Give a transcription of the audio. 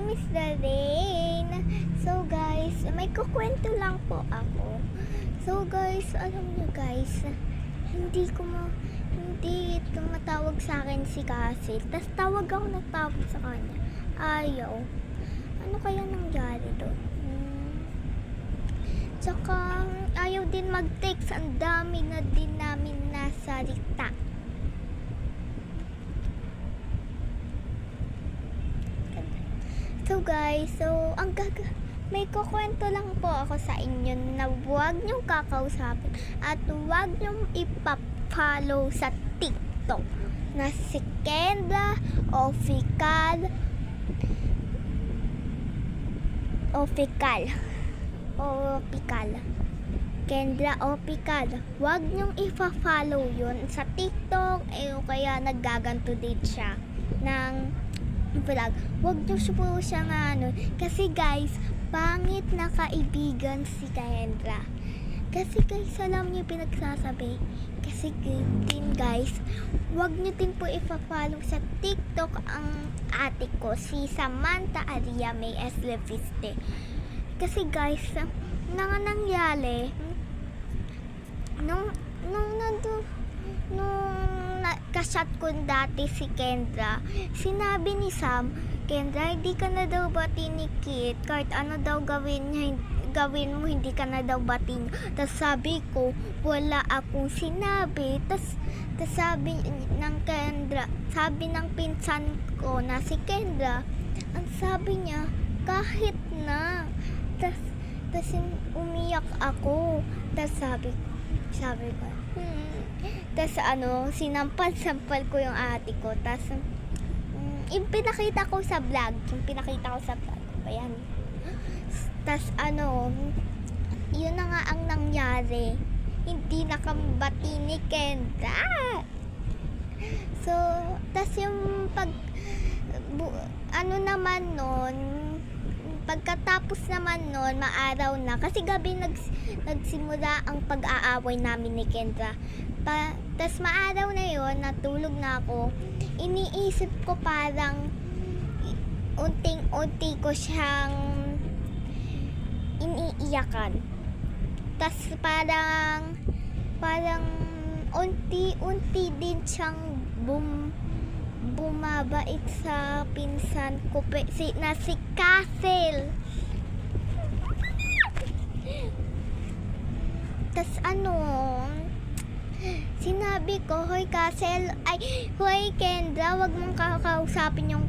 is Darlene. So guys, may kukwento lang po ako. So guys, alam nyo guys, hindi tumatawag sa akin si Cassie. Tas tawag ako nagtawag sa kanya. Ayaw. Ano kaya nangyari doon? Tsaka ayaw din mag-text. Ang dami na din namin nasalita. So guys, may kukwento lang po ako sa inyo na huwag niyong kakausapin at huwag niyong ipa-follow sa TikTok na si Kendra Official. Kendra Official. Huwag niyong ipa-follow yun sa TikTok o kaya naggaganto din siya ng vlog. Huwag niyo po siya kasi guys, pangit na kaibigan si Kendra. Kasi guys, alam niyo pinagsasabi. Kasi din guys, huwag niyo din po ipa-follow sa TikTok ang ate ko, si Samantha Aria May Esleviste. Kasi guys, nangyari nung kashat ko dati si Kendra, sinabi ni Sam, Kendra, hindi ka na daw batinikit kahit ano daw gawin mo, hindi ka na daw batin. Tas sabi ko, wala akong sinabi. Tas sabi ng Kendra, sabi ng pinsan ko na si Kendra, ang sabi niya, kahit na. Tas umiyak ako. Tas sabi ko, tas sinampal ko yung ate ko. Tas yung pinakita ko sa vlog. Ayan. Tas yun na nga ang nangyari. Hindi nakambati ni Kendra. So, tas yung pagkatapos naman nun, maaraw na. Kasi gabi nagsimula ang pag-aaway namin ni Kendra. Tas maaraw na yun, natulog na ako. Iniisip ko parang unting-unti ko siyang iniiyakan. Tas parang unti-unti din siyang bumabait sa pinsan ko si Castle. Tas sinabi ko, hoy Castle, hoy Kendra, wag mong kakausapin yung